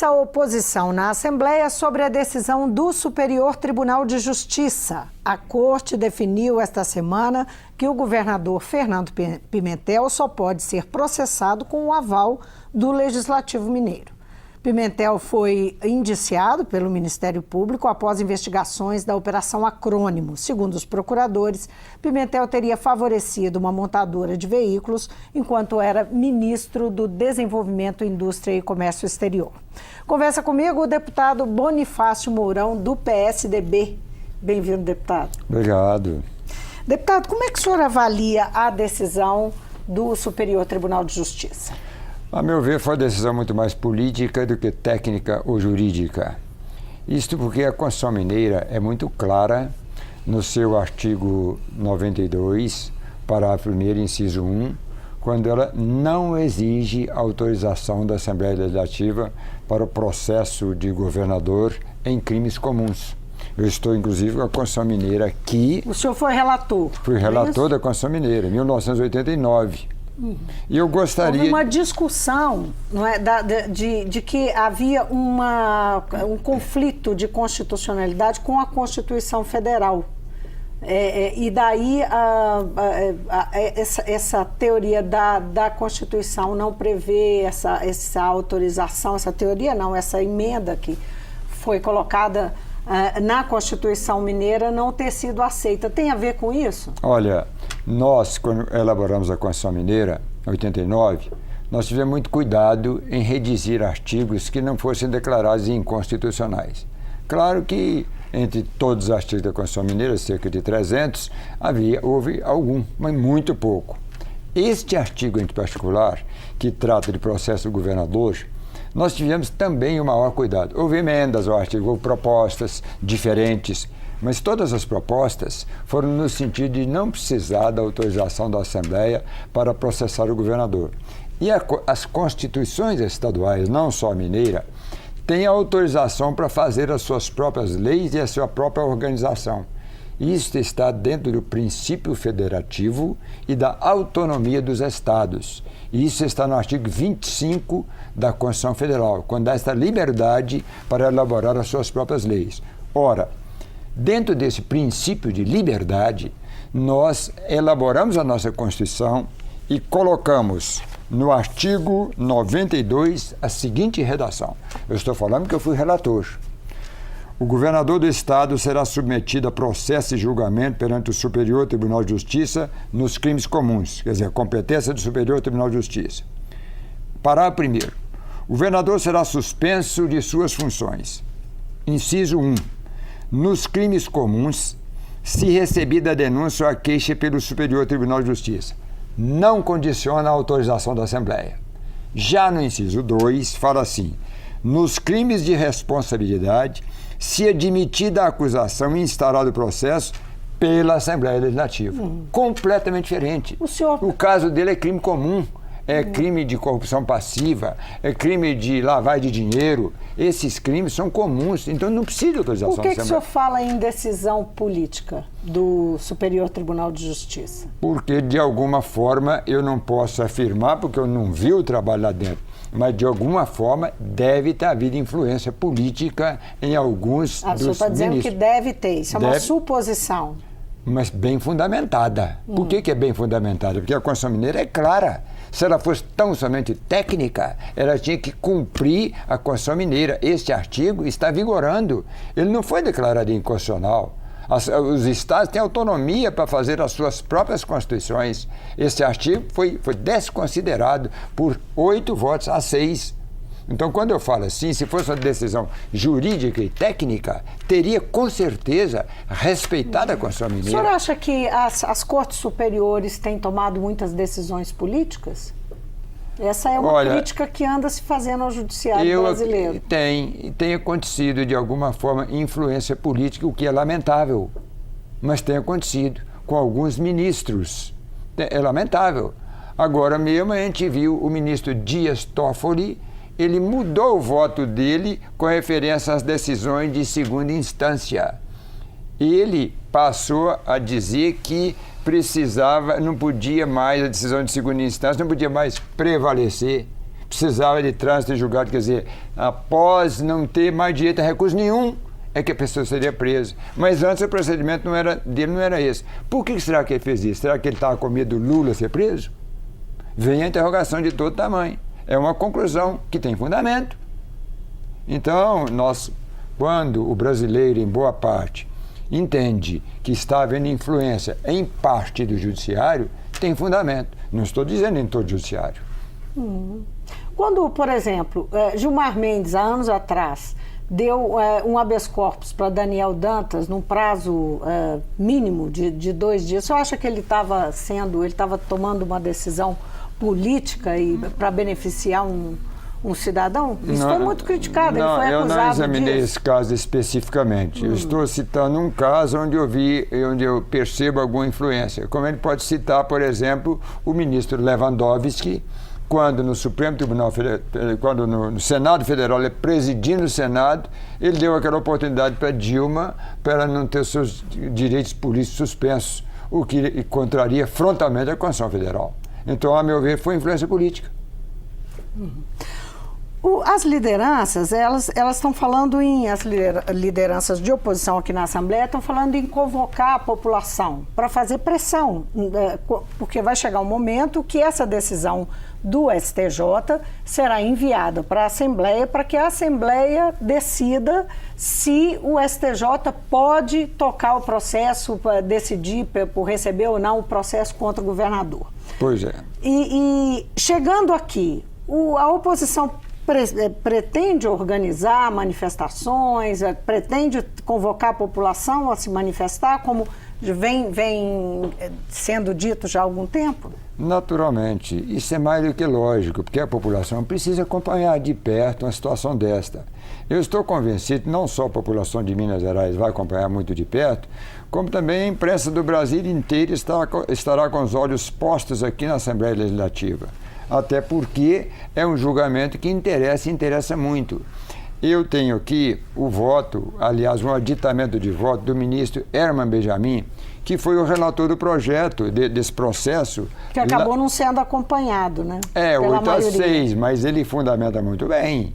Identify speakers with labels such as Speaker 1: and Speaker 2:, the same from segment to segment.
Speaker 1: Começa a oposição na Assembleia sobre a decisão do Superior Tribunal de Justiça. A Corte definiu esta semana que o governador Fernando Pimentel só pode ser processado com o aval do Legislativo Mineiro. Pimentel foi indiciado pelo Ministério Público após investigações da Operação Acrônimo. Segundo os procuradores, Pimentel teria favorecido uma montadora de veículos enquanto era ministro do Desenvolvimento, Indústria e Comércio Exterior. Conversa comigo o deputado Bonifácio Mourão, do PSDB. Bem-vindo, deputado.
Speaker 2: Obrigado.
Speaker 1: Deputado, como é que o senhor avalia a decisão do Superior Tribunal de Justiça?
Speaker 2: A meu ver, foi uma decisão muito mais política do que técnica ou jurídica. Isto porque a Constituição Mineira é muito clara no seu artigo 92, parágrafo 1º, inciso 1, quando ela não exige autorização da Assembleia Legislativa para o processo de governador em crimes comuns. Eu estou, inclusive, com a Constituição Mineira aqui.
Speaker 1: O senhor foi relator?
Speaker 2: Fui relator da Constituição Mineira, em 1989. E eu gostaria...
Speaker 1: Houve uma discussão, não é, de que havia um conflito de constitucionalidade com a Constituição Federal. E daí essa teoria da Constituição não prevê essa autorização, essa teoria não, essa emenda que foi colocada na Constituição Mineira não ter sido aceita. Tem a ver com isso?
Speaker 2: Olha, nós, quando elaboramos a Constituição Mineira, em 89, nós tivemos muito cuidado em redigir artigos que não fossem declarados inconstitucionais. Claro que entre todos os artigos da Constituição Mineira, cerca de 300, houve algum, mas muito pouco. Este artigo em particular, que trata de processo do governador, nós tivemos também o maior cuidado. Houve emendas ao artigo, houve propostas diferentes, mas todas as propostas foram no sentido de não precisar da autorização da Assembleia para processar o governador. E as constituições estaduais, não só a mineira, têm autorização para fazer as suas próprias leis e a sua própria organização. Isso está dentro do princípio federativo e da autonomia dos estados. Isso está no artigo 25 da Constituição Federal, quando dá esta liberdade para elaborar as suas próprias leis. Ora, dentro desse princípio de liberdade, nós elaboramos a nossa Constituição e colocamos no artigo 92 a seguinte redação. Eu estou falando que eu fui relator. O governador do Estado será submetido a processo e julgamento perante o Superior Tribunal de Justiça nos crimes comuns, quer dizer, a competência do Superior Tribunal de Justiça. Parágrafo 1º. O governador será suspenso de suas funções. Inciso 1. Nos crimes comuns, se recebida a denúncia ou a queixa pelo Superior Tribunal de Justiça, não condiciona a autorização da Assembleia. Já no inciso 2, fala assim: nos crimes de responsabilidade, se admitida a acusação e instaurado o processo pela Assembleia Legislativa. Completamente diferente. O caso dele é crime comum, é crime de corrupção passiva, é crime de lavagem de dinheiro. Esses crimes são comuns, então não precisa de autorização da Assembleia.
Speaker 1: Por que o senhor fala em decisão política do Superior Tribunal de Justiça?
Speaker 2: Porque, de alguma forma, eu não posso afirmar, porque eu não vi o trabalho lá dentro, mas, de alguma forma, deve ter havido influência política em alguns dos ministros. O senhor está
Speaker 1: dizendo que deve ter, isso é uma suposição.
Speaker 2: Mas bem fundamentada. Por que é bem fundamentada? Porque a Constituição Mineira é clara. Se ela fosse tão somente técnica, ela tinha que cumprir a Constituição Mineira. Este artigo está vigorando. Ele não foi declarado inconstitucional. Os estados têm autonomia para fazer as suas próprias constituições. Esse artigo foi desconsiderado por 8 votos a 6. Então, quando eu falo assim, se fosse uma decisão jurídica e técnica, teria com certeza respeitado a Constituição Mineira.
Speaker 1: O senhor acha que as cortes superiores têm tomado muitas decisões políticas? Essa é uma crítica que anda se fazendo ao judiciário brasileiro.
Speaker 2: Tem acontecido, de alguma forma, influência política, o que é lamentável. Mas tem acontecido com alguns ministros. É lamentável. Agora mesmo a gente viu o ministro Dias Toffoli, ele mudou o voto dele com referência às decisões de segunda instância. Ele passou a dizer que não podia mais, a decisão de segunda instância não podia mais prevalecer. precisava de trânsito julgado, quer dizer, após não ter mais direito a recurso nenhum, é que a pessoa seria presa. Mas antes o procedimento dele não era esse. Por que será que ele fez isso? Será que ele estava com medo do Lula ser preso? Vem a interrogação de todo tamanho. É uma conclusão que tem fundamento. Então, quando o brasileiro, em boa parte, entende que está havendo influência em parte do judiciário, tem fundamento. Não estou dizendo em todo o judiciário.
Speaker 1: Quando, por exemplo, Gilmar Mendes, há anos atrás, deu um habeas corpus para Daniel Dantas num prazo mínimo de 2 dias, você acha que ele estava tomando uma decisão política para beneficiar um cidadão? Isso foi muito criticado, ele foi acusado disso.
Speaker 2: Eu não examinei esse caso especificamente. Eu estou citando um caso onde eu percebo alguma influência. Como ele pode citar, por exemplo, o ministro Lewandowski, quando no Supremo Tribunal Federal, quando no Senado Federal, ele presidindo o Senado, ele deu aquela oportunidade para Dilma para ela não ter seus direitos políticos suspensos, o que contraria frontalmente a Constituição Federal. Então, a meu ver, foi influência política.
Speaker 1: As lideranças, elas estão falando as lideranças de oposição aqui na Assembleia estão falando em convocar a população para fazer pressão, porque vai chegar um momento que essa decisão do STJ será enviada para a Assembleia para que a Assembleia decida se o STJ pode tocar o processo, para decidir por receber ou não o processo contra o governador.
Speaker 2: Pois é.
Speaker 1: E chegando aqui, a oposição pretende organizar manifestações, pretende convocar a população a se manifestar, como vem sendo dito já há algum tempo?
Speaker 2: Naturalmente. Isso é mais do que lógico, porque a população precisa acompanhar de perto uma situação desta. Eu estou convencido que não só a população de Minas Gerais vai acompanhar muito de perto, como também a imprensa do Brasil inteiro estará com os olhos postos aqui na Assembleia Legislativa. Até porque é um julgamento que interessa muito. Eu tenho aqui o voto, aliás, um aditamento de voto do ministro Herman Benjamin, que foi o relator do projeto, desse processo.
Speaker 1: Que acabou não sendo acompanhado, né?
Speaker 2: 8-6, mas ele fundamenta muito bem.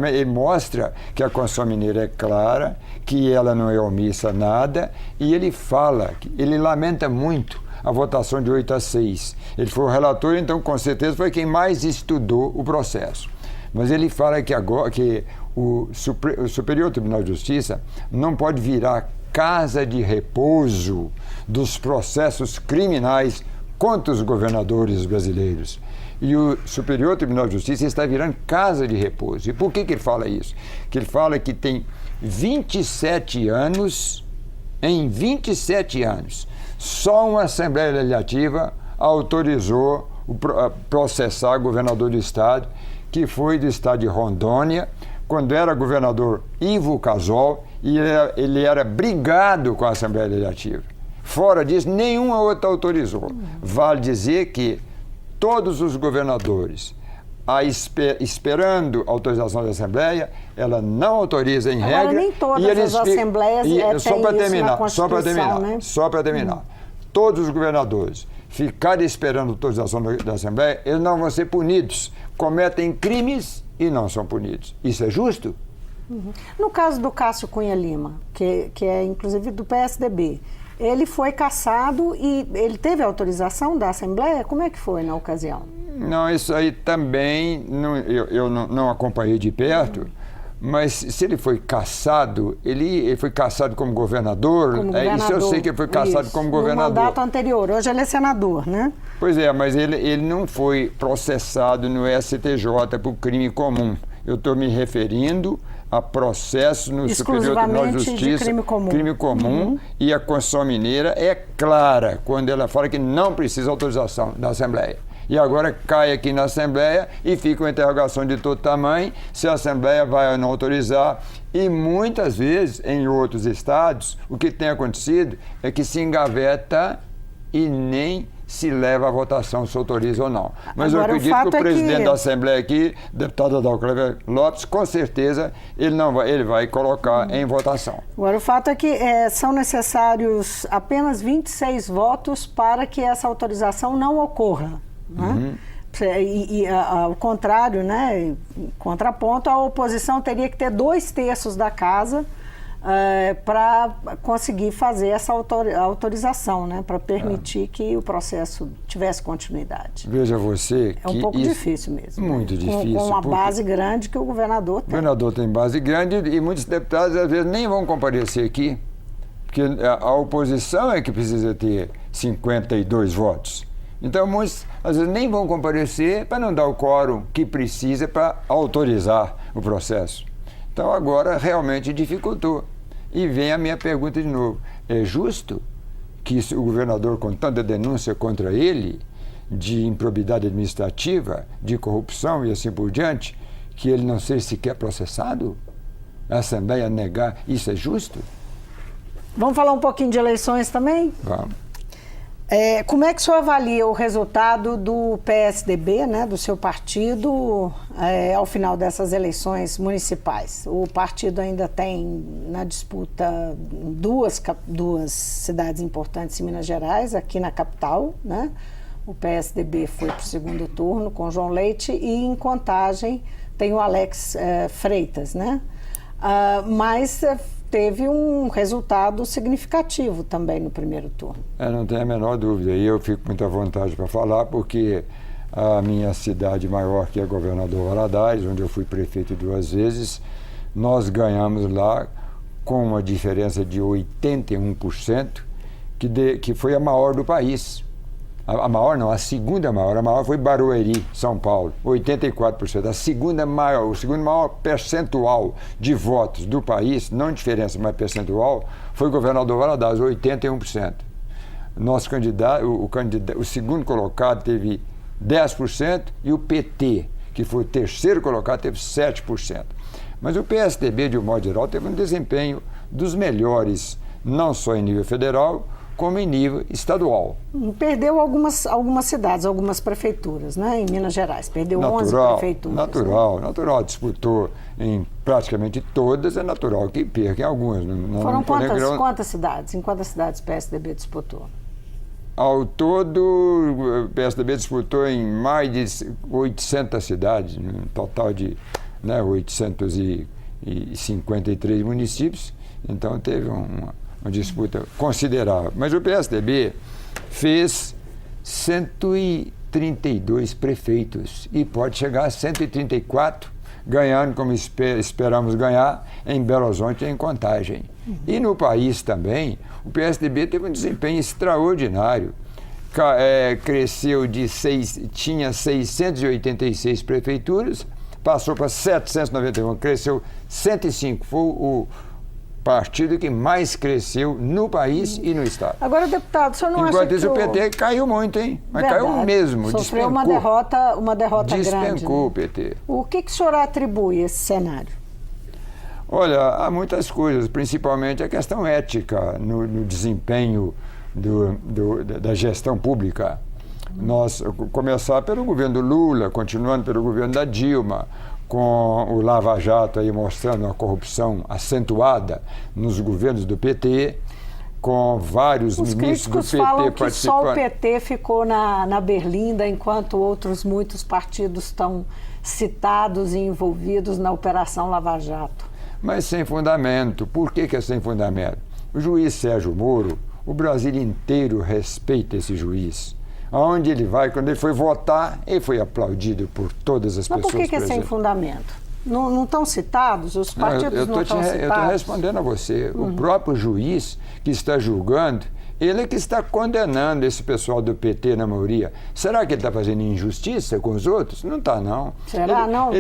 Speaker 2: Ele mostra que a Constituição Mineira é clara, que ela não é omissa a nada, e ele ele lamenta muito a votação de 8-6. Ele foi o relator, então com certeza foi quem mais estudou o processo. Mas ele fala que o Superior Tribunal de Justiça não pode virar casa de repouso dos processos criminais contra os governadores brasileiros. E o Superior Tribunal de Justiça está virando casa de repouso. E por que ele fala isso? Que ele fala que tem 27 anos, em 27 anos, só uma Assembleia Legislativa autorizou processar o governador do estado, que foi do estado de Rondônia, quando era governador Ivo Casol, e ele era brigado com a Assembleia Legislativa. Fora disso, nenhuma outra autorizou. Vale dizer que todos os governadores, esperando a autorização da Assembleia, ela não autoriza em regra.
Speaker 1: Nem todas as assembleias têm isso na Constituição,
Speaker 2: Só para terminar. Todos os governadores ficarem esperando a autorização da Assembleia, eles não vão ser punidos. Cometem crimes e não são punidos. Isso é justo?
Speaker 1: No caso do Cássio Cunha Lima, que é inclusive do PSDB, ele foi cassado e ele teve autorização da Assembleia? Como é que foi na ocasião?
Speaker 2: Não, isso aí também eu não acompanhei de perto, mas se ele foi cassado, ele foi cassado como governador. Isso eu sei que ele foi cassado como governador.
Speaker 1: No mandato anterior, hoje ele é senador, né?
Speaker 2: Pois é, mas ele não foi processado no STJ por crime comum. Eu estou me referindo a processo no Superior Tribunal de Justiça, crime comum, e a Constituição Mineira é clara quando ela fala que não precisa autorização da Assembleia. E agora cai aqui na Assembleia e fica uma interrogação de todo tamanho se a Assembleia vai ou não autorizar. E muitas vezes, em outros estados, o que tem acontecido é que se engaveta e nem se leva à votação, se autoriza ou não. Mas agora, eu acredito que o presidente da Assembleia aqui, deputado Adalclever Lopes, com certeza ele vai colocar em votação.
Speaker 1: Agora, o fato é que são necessários apenas 26 votos para que essa autorização não ocorra. Né? Ao contrário, né, em contraponto, a oposição teria que ter 2/3 da casa para conseguir fazer essa autorização, né, para permitir que o processo tivesse continuidade.
Speaker 2: Veja você que
Speaker 1: é um pouco difícil mesmo.
Speaker 2: Muito
Speaker 1: né?
Speaker 2: difícil.
Speaker 1: Com uma base grande que o governador tem.
Speaker 2: O governador tem base grande e muitos deputados às vezes nem vão comparecer aqui, porque a oposição é que precisa ter 52 votos. Então muitos às vezes nem vão comparecer para não dar o quórum que precisa para autorizar o processo. Então agora realmente dificultou. E vem a minha pergunta de novo. É justo que o governador, com tanta denúncia contra ele, de improbidade administrativa, de corrupção e assim por diante, que ele não seja sequer processado? A Assembleia negar, isso é justo?
Speaker 1: Vamos falar um pouquinho de eleições também?
Speaker 2: Vamos.
Speaker 1: Como é que o senhor avalia o resultado do PSDB, né, do seu partido, ao final dessas eleições municipais? O partido ainda tem na disputa duas cidades importantes em Minas Gerais, aqui na capital, né? O PSDB foi para o segundo turno com João Leite e em Contagem tem o Alex Freitas, né? Mas teve um resultado significativo também no primeiro turno.
Speaker 2: Não tenho a menor dúvida. E eu fico muito à vontade para falar, porque a minha cidade maior, que é Governador Valadares, onde eu fui prefeito 2 vezes, nós ganhamos lá com uma diferença de 81%, que foi a maior do país. A maior não, a segunda maior. A maior foi Barueri, São Paulo, 84%. A segunda maior, o segundo maior percentual de votos do país, não diferença, mas percentual, foi o Governador Valadares, 81%. Nosso candidato, o segundo colocado teve 10% e o PT, que foi o terceiro colocado, teve 7%. Mas o PSDB, de um modo geral, teve um desempenho dos melhores, não só em nível federal, como em nível estadual.
Speaker 1: Perdeu algumas cidades, algumas prefeituras, né, em Minas Gerais. Perdeu 11 prefeituras.
Speaker 2: Natural. Disputou em praticamente todas, é natural que perca em algumas.
Speaker 1: Foram quantas cidades? Em quantas cidades o PSDB disputou?
Speaker 2: Ao todo, o PSDB disputou em mais de 800 cidades, um total de 853 municípios. Então teve uma disputa considerável. Mas o PSDB fez 132 prefeitos e pode chegar a 134, ganhando como esperamos ganhar em Belo Horizonte e em Contagem. E no país também, o PSDB teve um desempenho extraordinário. Cresceu tinha 686 prefeituras, passou para 791, cresceu 105, foi o partido que mais cresceu no país e no estado.
Speaker 1: Agora, deputado, o senhor não acha que...
Speaker 2: Enquanto isso, o PT caiu muito, hein? Mas
Speaker 1: Verdade.
Speaker 2: caiu mesmo,
Speaker 1: Sofreu
Speaker 2: despencou.
Speaker 1: uma derrota grande.
Speaker 2: Despencou,
Speaker 1: né?
Speaker 2: o PT.
Speaker 1: O que o senhor atribui a esse cenário?
Speaker 2: Olha, há muitas coisas, principalmente a questão ética no desempenho da gestão pública. Começar pelo governo do Lula, continuando pelo governo da Dilma, com o Lava Jato aí mostrando uma corrupção acentuada nos governos do PT, com vários ministros do PT
Speaker 1: participando. Os críticos falam que só o PT ficou na berlinda, enquanto muitos partidos estão citados e envolvidos na Operação Lava Jato.
Speaker 2: Mas sem fundamento. Por que é sem fundamento? O juiz Sérgio Moro, o Brasil inteiro respeita esse juiz. Aonde ele vai, quando ele foi votar, ele foi aplaudido por todas as pessoas presentes.
Speaker 1: Mas por que é sem fundamento? Não estão citados? Os partidos não estão citados?
Speaker 2: Eu estou respondendo a você. O próprio juiz que está julgando, ele é que está condenando esse pessoal do PT na maioria. Será que ele está fazendo injustiça com os outros? Não está, não.
Speaker 1: Será, não?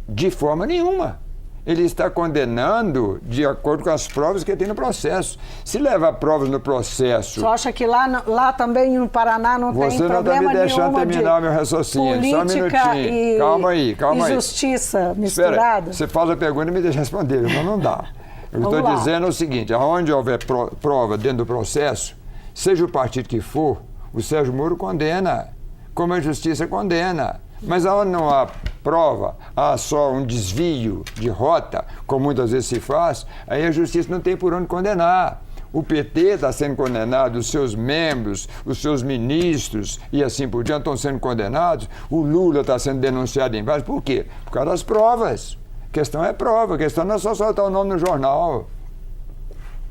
Speaker 2: De forma nenhuma. Ele está condenando de acordo com as provas que ele tem no processo. Se levar provas no processo...
Speaker 1: Você acha que lá também no Paraná não tem problema nenhum? Você não está me deixando
Speaker 2: terminar meu raciocínio. Só um minutinho. Calma aí.
Speaker 1: E justiça misturada?
Speaker 2: Você faz a pergunta e me deixa responder. Não dá. Eu estou dizendo o seguinte, aonde houver prova dentro do processo, seja o partido que for, o Sérgio Moro condena, como a justiça condena. Mas aonde não há prova, há só um desvio de rota, como muitas vezes se faz, aí a justiça não tem por onde condenar. O PT está sendo condenado, os seus membros, os seus ministros e assim por diante estão sendo condenados. O Lula está sendo denunciado em vários. Por quê? Por causa das provas. A questão é prova, a questão não é só soltar o nome no jornal.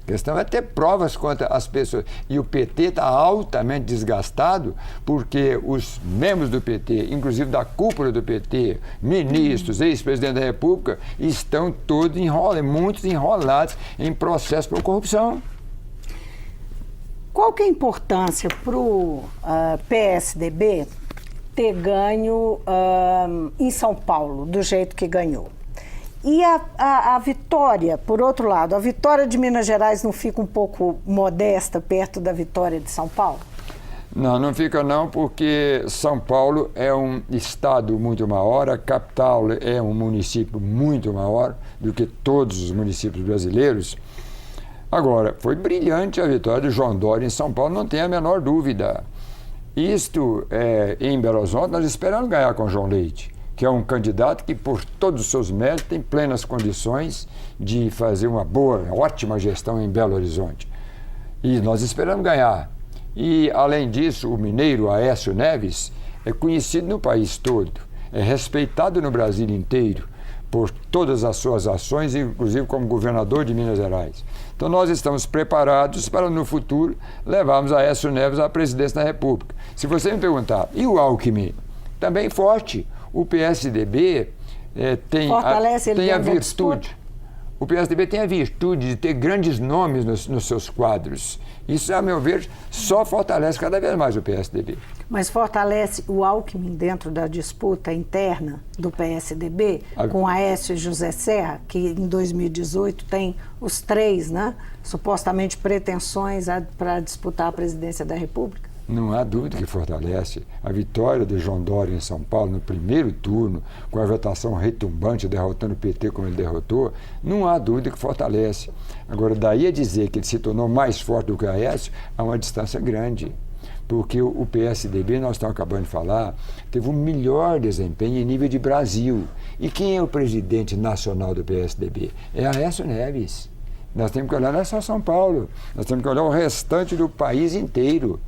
Speaker 2: A questão é ter provas contra as pessoas. E o PT está altamente desgastado porque os membros do PT, inclusive da cúpula do PT, ministros, ex-presidente da República, estão todos muitos enrolados em processo por corrupção.
Speaker 1: Qual que é a importância para o PSDB ter ganho em São Paulo, do jeito que ganhou? E a vitória, por outro lado, a vitória de Minas Gerais não fica um pouco modesta perto da vitória de São Paulo?
Speaker 2: Não, não fica não, porque São Paulo é um estado muito maior, a capital é um município muito maior do que todos os municípios brasileiros. Agora, foi brilhante a vitória de João Dória em São Paulo, não tem a menor dúvida. Isto, em Belo Horizonte, nós esperamos ganhar com João Leite, que é um candidato que, por todos os seus méritos, tem plenas condições de fazer uma boa, ótima gestão em Belo Horizonte. E nós esperamos ganhar. E, além disso, o mineiro Aécio Neves é conhecido no país todo, é respeitado no Brasil inteiro por todas as suas ações, inclusive como governador de Minas Gerais. Então, nós estamos preparados para, no futuro, levarmos Aécio Neves à presidência da República. Se você me perguntar, e o Alckmin? Também forte. O PSDB tem a virtude. O PSDB tem a virtude de ter grandes nomes nos seus quadros. Isso, a meu ver, só fortalece cada vez mais o PSDB.
Speaker 1: Mas fortalece o Alckmin dentro da disputa interna do PSDB, com Aécio e José Serra, que em 2018 tem os três, né, supostamente pretensões para disputar a presidência da República?
Speaker 2: Não há dúvida que fortalece. A vitória de João Dória em São Paulo, no primeiro turno, com a votação retumbante, derrotando o PT como ele derrotou, não há dúvida que fortalece. Agora, daí a dizer que ele se tornou mais forte do que o Aécio, há uma distância grande. Porque o PSDB, nós estamos acabando de falar, teve o melhor desempenho em nível de Brasil. E quem é o presidente nacional do PSDB? É Aécio Neves. Nós temos que olhar não é só São Paulo, nós temos que olhar o restante do país inteiro.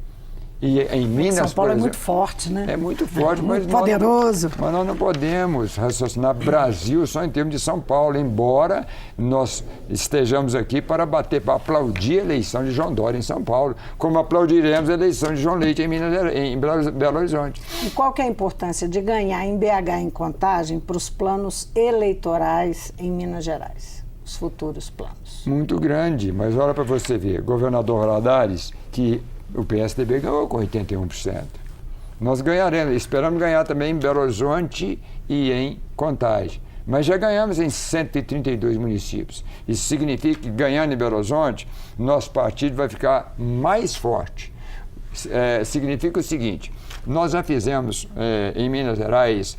Speaker 2: E em Minas,
Speaker 1: São Paulo
Speaker 2: exemplo,
Speaker 1: é muito forte, né?
Speaker 2: É muito forte,
Speaker 1: muito poderoso.
Speaker 2: Mas nós não podemos raciocinar Brasil só em termos de São Paulo, embora nós estejamos aqui para aplaudir a eleição de João Dória em São Paulo, como aplaudiremos a eleição de João Leite em Belo Horizonte.
Speaker 1: E qual que é a importância de ganhar em BH em Contagem para os planos eleitorais em Minas Gerais? Os futuros planos.
Speaker 2: Muito grande, mas olha para você ver, governador Valadares, que o PSDB ganhou com 81%. Nós ganharemos, esperamos ganhar também em Belo Horizonte e em Contagem. Mas já ganhamos em 132 municípios. Isso significa que, ganhando em Belo Horizonte, nosso partido vai ficar mais forte. Significa o seguinte, nós já fizemos em Minas Gerais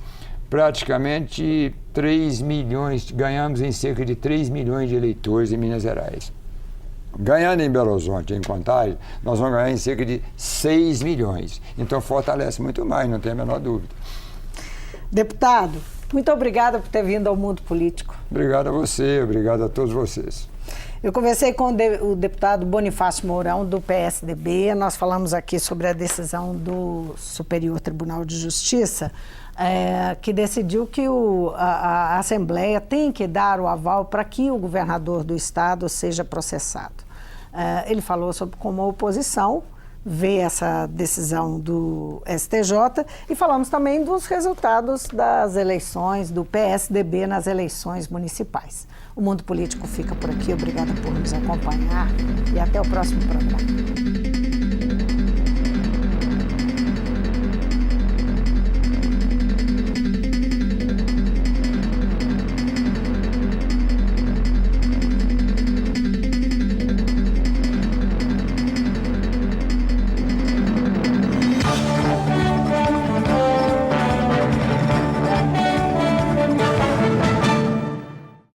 Speaker 2: praticamente 3 milhões, ganhamos em cerca de 3 milhões de eleitores em Minas Gerais. Ganhando em Belo Horizonte, em Contagem, nós vamos ganhar em cerca de 6 milhões. Então, fortalece muito mais, não tem a menor dúvida.
Speaker 1: Deputado, muito obrigada por ter vindo ao Mundo Político.
Speaker 2: Obrigado a você, obrigado a todos vocês.
Speaker 1: Eu conversei com o deputado Bonifácio Mourão, do PSDB. Nós falamos aqui sobre a decisão do Superior Tribunal de Justiça, que decidiu que a Assembleia tem que dar o aval para que o governador do estado seja processado. Ele falou sobre como a oposição vê essa decisão do STJ e falamos também dos resultados das eleições do PSDB nas eleições municipais. O Mundo Político fica por aqui. Obrigada por nos acompanhar e até o próximo programa.